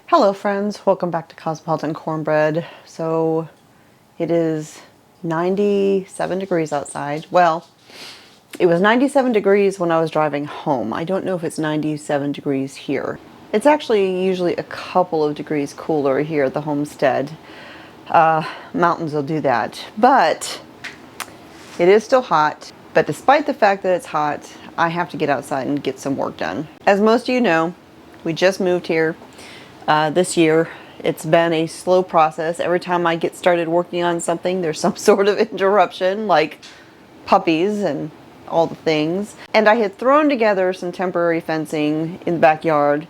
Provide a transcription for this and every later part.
Hello friends, welcome back to Cosmopolitan Cornbread. So it is 97 degrees outside. Well, it was 97 degrees when I was driving home. I don't know if it's 97 degrees here. It's actually usually a couple of degrees cooler here at the Homestead. Mountains will do that. But it is still hot. But despite the fact that it's hot, I have to get outside and get some work done. As most of you know, we just moved here this year. It's been a slow process. Every time I get started working on something, there's some sort of interruption, like puppies and all the things. And I had thrown together some temporary fencing in the backyard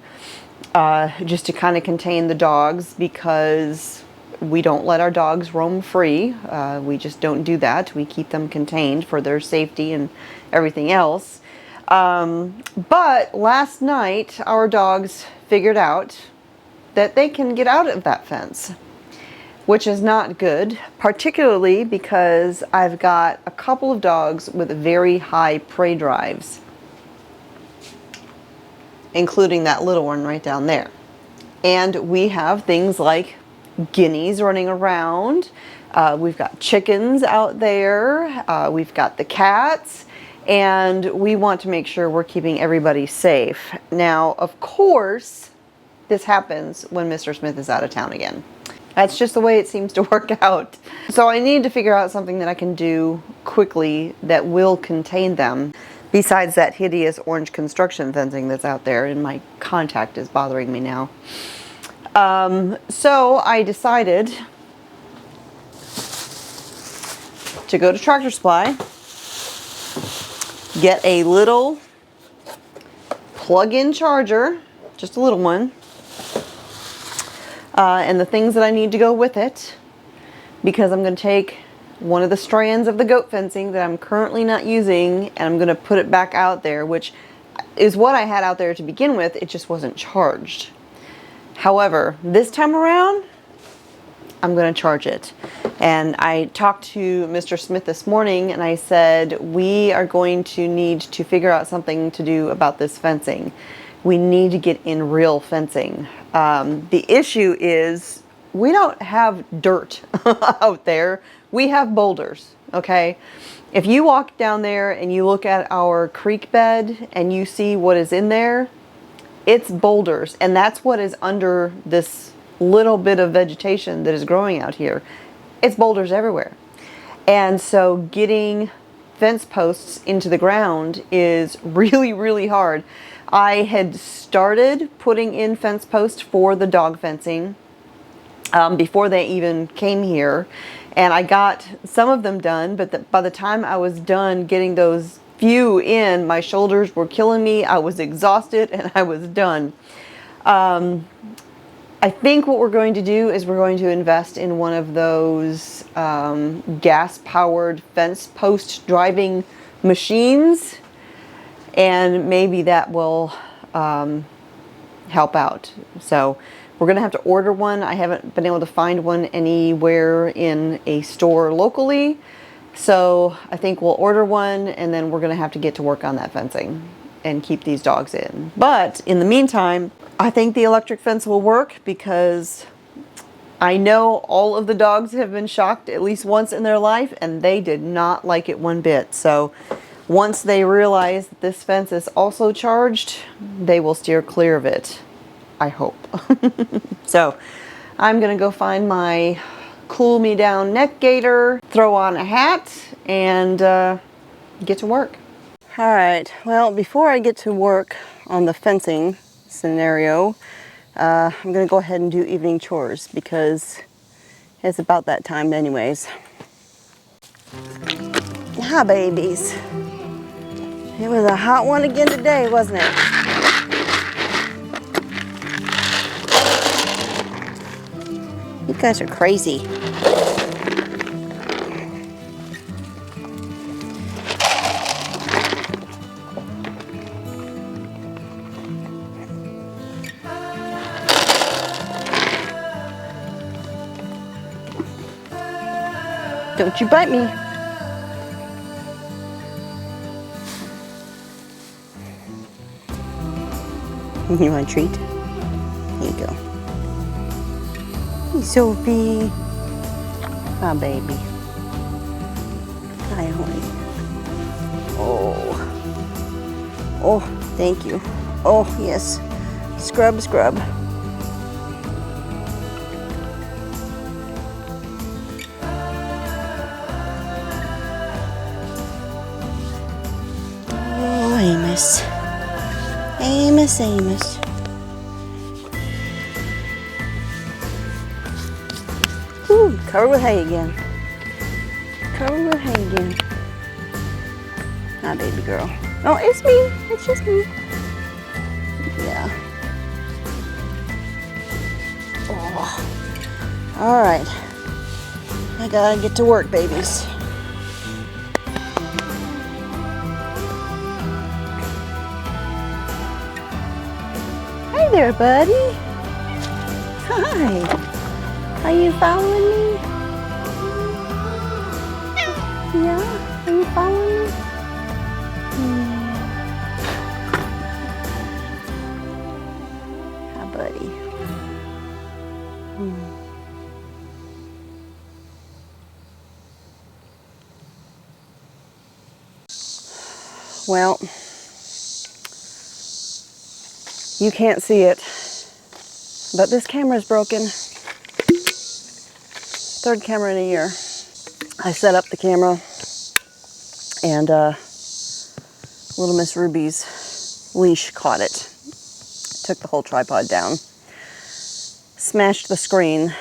just to kind of contain the dogs, because we don't let our dogs roam free. We just don't do that. We keep them contained for their safety and everything else. But last night, our dogs figured out that they can get out of that fence, which is not good, particularly because I've got a couple of dogs with very high prey drives, including that little one right down there. And we have things like guineas running around. We've got chickens out there. We've got the cats. And we want to make sure we're keeping everybody safe. Now, of course, this happens when Mr. Smith is out of town again. That's just the way it seems to work out. So I need to figure out something that I can do quickly that will contain them, besides that hideous orange construction fencing that's out there, and my contact is bothering me now. So I decided to go to Tractor Supply, get a little plug-in charger, just a little one, and the things that I need to go with it, because I'm going to take one of the strands of the goat fencing that I'm currently not using, and I'm going to put it back out there, which is what I had out there to begin with. It just wasn't charged. However, this time around, I'm going to charge it. And I talked to Mr. Smith this morning, and I said, we are going to need to figure out something to do about this fencing. We need to get in real fencing. The issue is we don't have dirt out there. We have boulders, okay? If you walk down there and you look at our creek bed and you see what is in there, it's boulders. And that's what is under this little bit of vegetation that is growing out here. It's boulders everywhere. And so getting fence posts into the ground is really, really hard. I had started putting in fence posts for the dog fencing before they even came here, and I got some of them done, but by the time I was done getting those few in, my shoulders were killing me. I was exhausted and I was done. I think what we're going to do is we're going to invest in one of those gas-powered fence post driving machines, and maybe that will help out. So we're going to have to order one. I haven't been able to find one anywhere in a store locally. So I think we'll order one, and then we're going to have to get to work on that fencing and keep these dogs in. But in the meantime, I think the electric fence will work, because I know all of the dogs have been shocked at least once in their life, and they did not like it one bit. So once they realize that this fence is also charged, they will steer clear of it, I hope. So I'm going to go find my cool me down neck gaiter, throw on a hat, and get to work. All right, well, before I get to work on the fencing scenario, I'm going to go ahead and do evening chores, because it's about that time anyways. Hi, babies. It was a hot one again today, wasn't it? You guys are crazy. Don't you bite me. You want a treat? Here you go. Hey, Sophie. Hi, baby. Hi, honey. Oh. Oh, thank you. Oh, yes. Scrub, scrub. Oh, Amos. Amos, Amos. Ooh, covered with hay again. Covered with hay again. Hi, baby girl. Oh, it's me. It's just me. Yeah. Oh. All right. I gotta get to work, babies. Hey there, buddy. Hi. Are you following me? Yeah? Are you following me? Hi, buddy. Well, you can't see it, but this camera's broken. Third camera in a year. I set up the camera and little Miss Ruby's leash caught it. Took the whole tripod down. Smashed the screen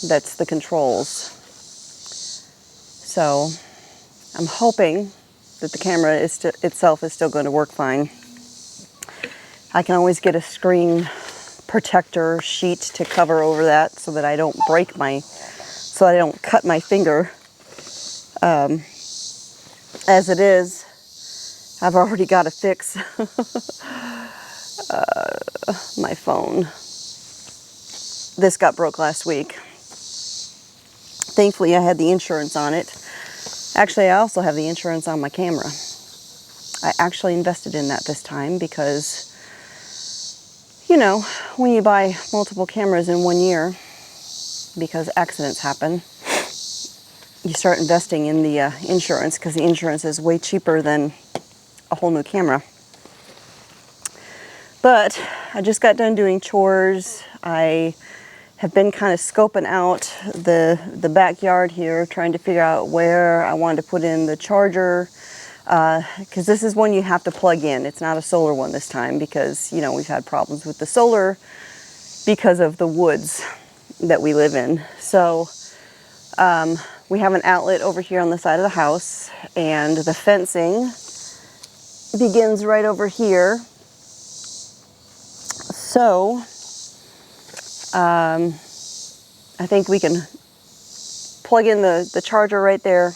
that's the controls. So I'm hoping that the camera itself is still going to work fine. I can always get a screen protector sheet to cover over that so that I don't break so I don't cut my finger. As it is, I've already got to fix my phone. This got broke last week. Thankfully, I had the insurance on it. Actually, I also have the insurance on my camera. I actually invested in that this time because, you know, when you buy multiple cameras in 1 year, because accidents happen, you start investing in the insurance because the insurance is way cheaper than a whole new camera. But I just got done doing chores. I have been kind of scoping out the backyard here, trying to figure out where I wanted to put in the charger, because this is one you have to plug in. It's not a solar one this time because, you know, we've had problems with the solar because of the woods that we live in. So we have an outlet over here on the side of the house, and the fencing begins right over here. So I think we can plug in the charger right there,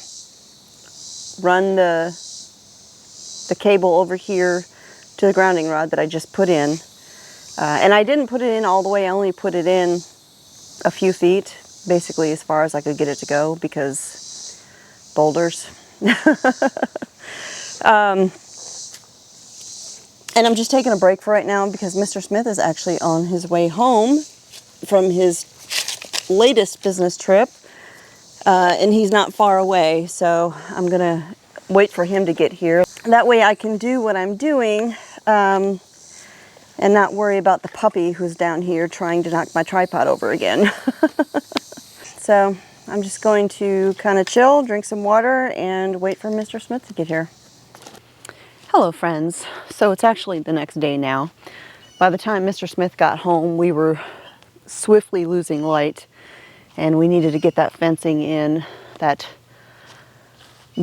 run the cable over here to the grounding rod that I just put in. And I didn't put it in all the way, I only put it in a few feet, basically as far as I could get it to go because boulders. And I'm just taking a break for right now because Mr. Smith is actually on his way home from his latest business trip, and he's not far away, so I'm gonna wait for him to get here. That way I can do what I'm doing and not worry about the puppy who's down here trying to knock my tripod over again. So I'm just going to kind of chill, drink some water, and wait for Mr. Smith to get here. Hello, friends. So it's actually the next day now. By the time Mr. Smith got home, we were swiftly losing light, and we needed to get that fencing in, that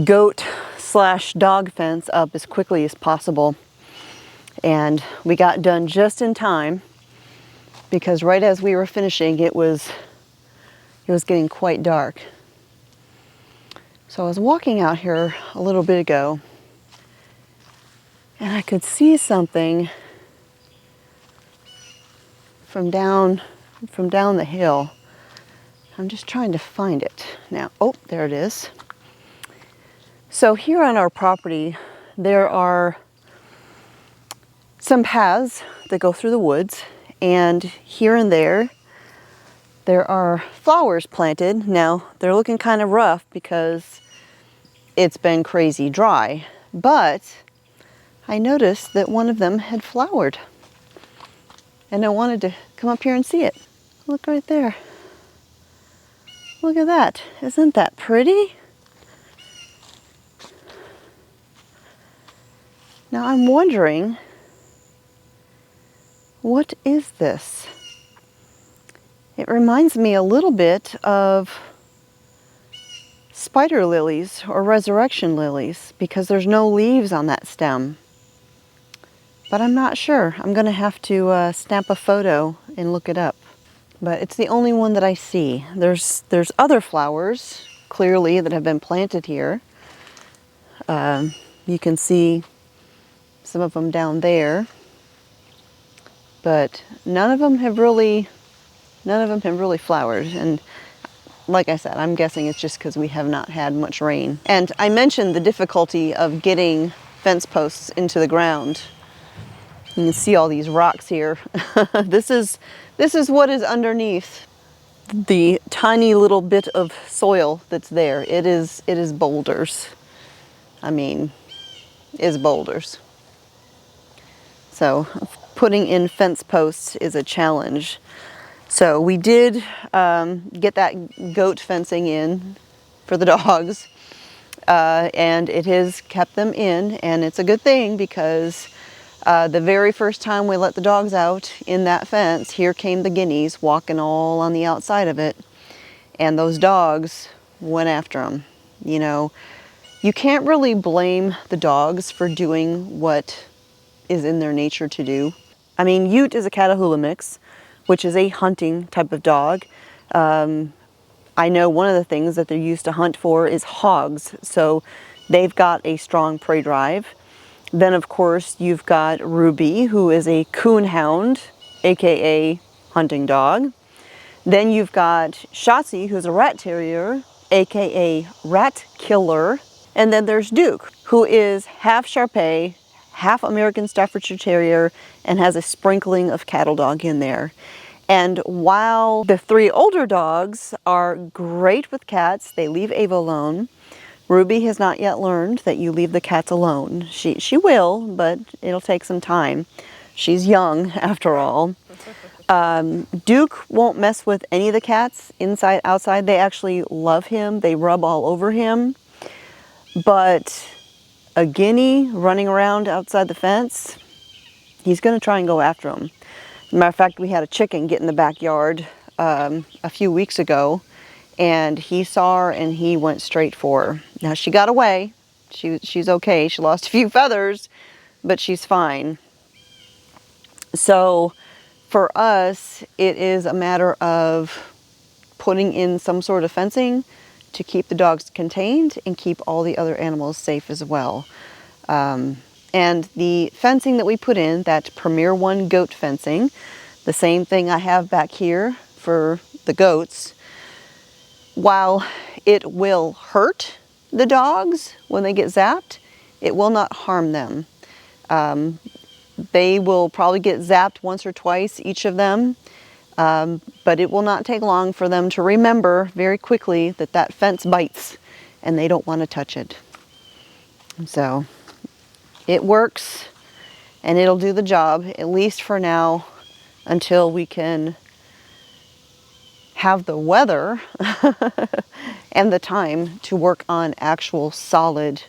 goat/dog fence up as quickly as possible. And we got done just in time because right as we were finishing, it was getting quite dark. So I was walking out here a little bit ago, and I could see something from down the hill. I'm just trying to find it now. Oh, there it is. So here on our property, there are some paths that go through the woods, and here and there, there are flowers planted. Now, they're looking kind of rough because it's been crazy dry, but I noticed that one of them had flowered. And I wanted to come up here and see it. Look right there. Look at that. Isn't that pretty? Now I'm wondering, what is this? It reminds me a little bit of spider lilies or resurrection lilies because there's no leaves on that stem. But I'm not sure. I'm going to have to snap a photo and look it up. But it's the only one that I see. There's other flowers, clearly, that have been planted here. You can see some of them down there. But none of them have really flowered. And like I said, I'm guessing it's just because we have not had much rain. And I mentioned the difficulty of getting fence posts into the ground. You can see all these rocks here. This is what is underneath the tiny little bit of soil that's there. It is boulders. I mean, is boulders. So putting in fence posts is a challenge. So we did get that goat fencing in for the dogs, and it has kept them in, and it's a good thing because the very first time we let the dogs out in that fence, here came the guineas walking all on the outside of it, and those dogs went after them. You know, you can't really blame the dogs for doing what is in their nature to do. I mean, Ute is a Catahoula mix, which is a hunting type of dog. I know one of the things that they're used to hunt for is hogs, so they've got a strong prey drive. Then, of course, you've got Ruby, who is a coonhound, aka hunting dog. Then you've got Shotzi, who's a rat terrier, aka rat killer. And then there's Duke, who is half Shar-Pei, half American Staffordshire Terrier, and has a sprinkling of cattle dog in there. And while the three older dogs are great with cats, they leave Ava alone. Ruby has not yet learned that you leave the cats alone. She will, but it'll take some time. She's young, after all. Duke won't mess with any of the cats, inside, outside. They actually love him. They rub all over him. But a guinea running around outside the fence, he's going to try and go after him. As a matter of fact, we had a chicken get in the backyard a few weeks ago, and he saw her and he went straight for her. Now, she got away. She's okay. She lost a few feathers, but she's fine. So for us, it is a matter of putting in some sort of fencing to keep the dogs contained and keep all the other animals safe as well. And the fencing that we put in, that Premier One goat fencing, the same thing I have back here for the goats, while it will hurt the dogs when they get zapped, it will not harm them. They will probably get zapped once or twice, each of them, but it will not take long for them to remember very quickly that that fence bites and they don't want to touch it. So it works and it'll do the job, at least for now, until we can have the weather and the time to work on actual solid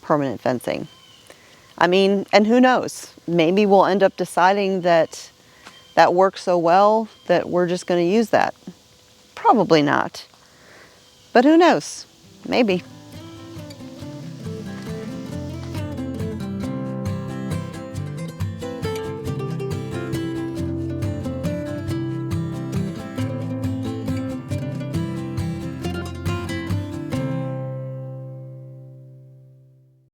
permanent fencing. I mean, and who knows, maybe we'll end up deciding that that works so well that we're just going to use that. Probably not, but who knows, maybe.